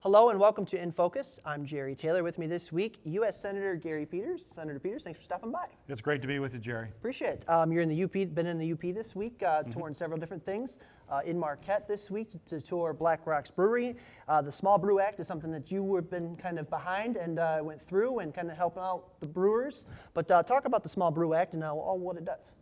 Hello and welcome to In Focus. I'm Jerry Taylor. With me this week, U.S. Senator Gary Peters. Senator Peters, thanks for stopping by. It's great to be with you, Jerry. Appreciate it. You're in the UP, been in the UP this week, touring several different things. In Marquette this week to tour Black Rock's Brewery. The Small Brew Act is something that you have been kind of behind and went through and kind of helping out the brewers. But talk about the Small Brew Act and all what it does.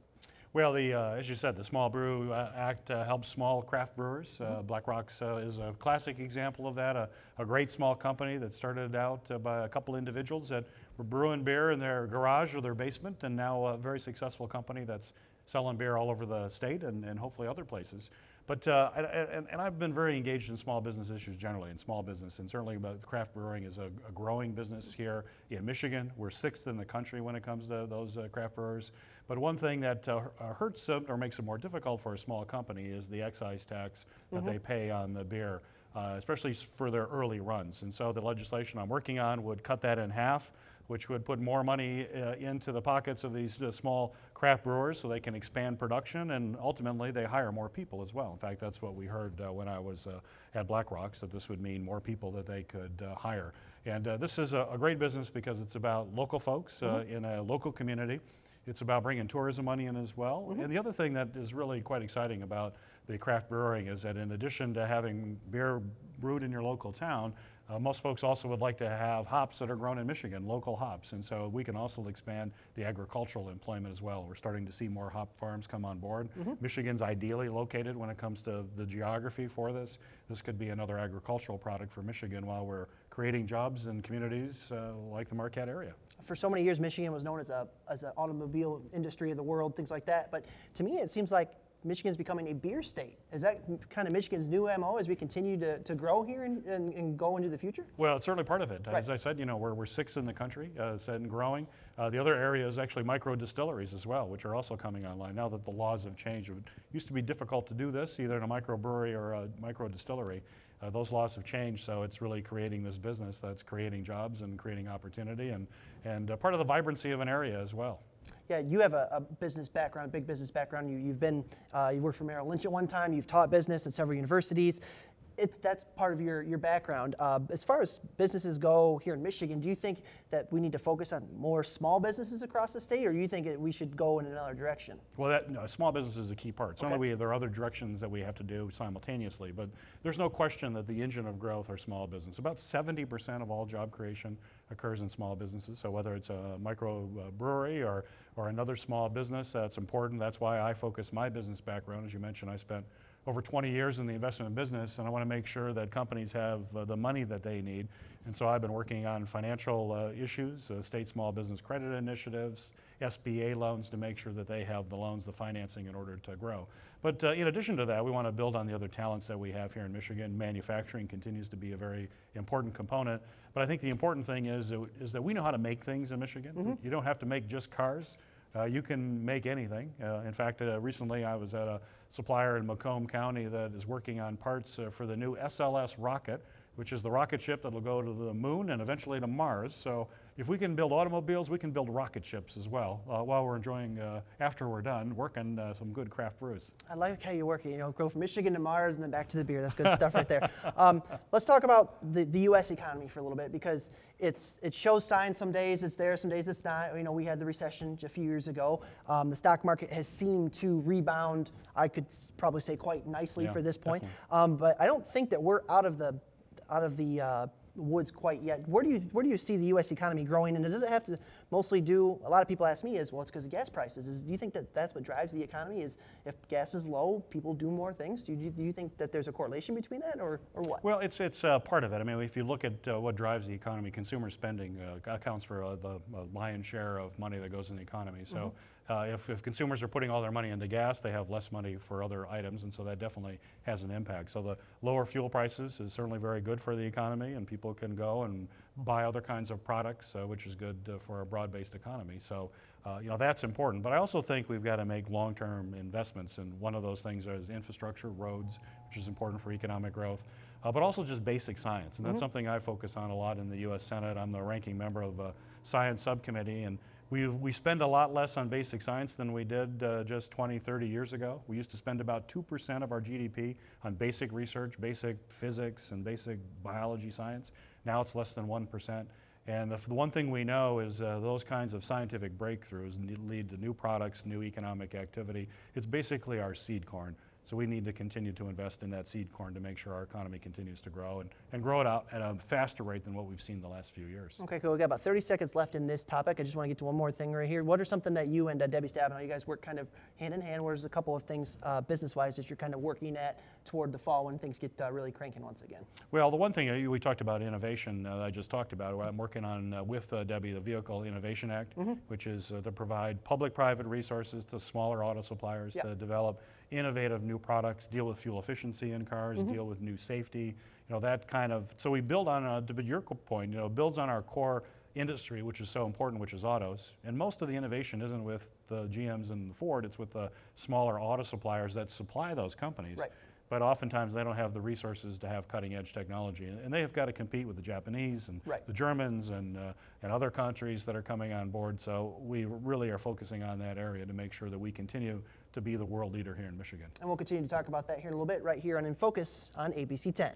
Well, as you said, the Small Brew Act helps small craft brewers. Black Rock's is a classic example of that, a great small company that started out by a couple individuals that were brewing beer in their garage or their basement, and now a very successful company that's selling beer all over the state and hopefully other places. But and I've been very engaged in small business issues generally, in small business, and certainly craft brewing is a growing business here in Michigan. We're 6th in the country when it comes to those craft brewers. But one thing that hurts or makes it more difficult for a small company is the excise tax that they pay on the beer, especially for their early runs. And so the legislation I'm working on would cut that in half, which would put more money into the pockets of these small craft brewers so they can expand production, and ultimately they hire more people as well. In fact, that's what we heard when I was at Black Rocks, that this would mean more people that they could hire. And this is a great business because it's about local folks in a local community. It's about bringing tourism money in as well. And the other thing that is really quite exciting about the craft brewing is that in addition to having beer brewed in your local town, most folks also would like to have hops that are grown in Michigan, local hops. And so we can also expand the agricultural employment as well. We're starting to see more hop farms come on board. Michigan's ideally located when it comes to the geography for this. This could be another agricultural product for Michigan while we're creating jobs in communities like the Marquette area. For so many years, Michigan was known as an automobile industry of the world, things like that. But to me, it seems like Michigan's becoming a beer state. Is that kind of Michigan's new MO as we continue to grow here and go into the future? Well, it's certainly part of it. Right. As I said, we're 6th in the country, and growing. The other area is actually micro distilleries as well, which are also coming online now that the laws have changed. It used to be difficult to do this, either in a microbrewery or a micro distillery. Those laws have changed, so it's really creating this business that's creating jobs and creating opportunity and part of the vibrancy of an area as well. Yeah, you have a business background, big business background. You worked for Merrill Lynch at one time. You've taught business at several universities. That's part of your background. As far as businesses go here in Michigan, do you think that we need to focus on more small businesses across the state, or do you think we should go in another direction? Well, small business is a key part. Certainly there are other directions that we have to do simultaneously, but there's no question that the engine of growth are small business. About 70% of all job creation occurs in small businesses. So whether it's a micro brewery or another small business, that's important. That's why I focus my business background. As you mentioned, I spent over 20 years in the investment business, and I want to make sure that companies have the money that they need. And so I've been working on financial issues, state small business credit initiatives, SBA loans, to make sure that they have the loans, the financing in order to grow. But in addition to that, we want to build on the other talents that we have here in Michigan. Manufacturing continues to be a very important component. But I think the important thing is that we know how to make things in Michigan. You don't have to make just cars. You can make anything. In fact, recently I was at a supplier in Macomb County that is working on parts for the new SLS rocket, which is the rocket ship that will go to the moon and eventually to Mars. So if we can build automobiles, we can build rocket ships as well, while we're enjoying, after we're done, working some good craft brews. I like how you work it, go from Michigan to Mars and then back to the beer. That's good stuff right there. Let's talk about the U.S. economy for a little bit, because it shows signs. Some days it's there, some days it's not. We had the recession a few years ago. The stock market has seemed to rebound, I could probably say quite nicely for this point. But I don't think that we're out of the woods quite yet. Where do you see the U.S. economy growing? And does it have to mostly do? A lot of people ask me well, it's because of gas prices. Do you think that that's what drives the economy? Is if gas is low, people do more things? Do you think that there's a correlation between that, or what? Well, it's part of it. I mean, if you look at what drives the economy, consumer spending accounts for the lion's share of money that goes in the economy. So if consumers are putting all their money into gas, they have less money for other items, and so that definitely has an impact. So the lower fuel prices is certainly very good for the economy, and people can go and buy other kinds of products, which is good for a broad-based economy. So that's important. But I also think we've got to make long-term investments, and one of those things is infrastructure, roads, which is important for economic growth, but also just basic science. And that's something I focus on a lot in the U.S. Senate. I'm the ranking member of a science subcommittee, and We spend a lot less on basic science than we did just 20, 30 years ago. We used to spend about 2% of our GDP on basic research, basic physics, and basic biology science. Now it's less than 1%. And the one thing we know is those kinds of scientific breakthroughs lead to new products, new economic activity. It's basically our seed corn. So we need to continue to invest in that seed corn to make sure our economy continues to grow and grow it out at a faster rate than what we've seen the last few years. Okay, cool. We got about 30 seconds left in this topic. I just want to get to one more thing right here. What are something that you and Debbie Stabenow, you guys work kind of hand in hand? Where's a couple of things business-wise that you're kind of working at toward the fall when things get really cranking once again? Well, the one thing we talked about innovation I just talked about. I'm working on with Debbie the Vehicle Innovation Act, which is to provide public-private resources to smaller auto suppliers to develop innovative new products, deal with fuel efficiency in cars, deal with new safety, that kind of. So we build on, to your point, builds on our core industry, which is so important, which is autos. And most of the innovation isn't with the GMs and the Ford, it's with the smaller auto suppliers that supply those companies. Right. But oftentimes they don't have the resources to have cutting edge technology. And they have got to compete with the Japanese and the Germans and other countries that are coming on board. So we really are focusing on that area to make sure that we continue to be the world leader here in Michigan. And we'll continue to talk about that here in a little bit, right here on In Focus on ABC 10.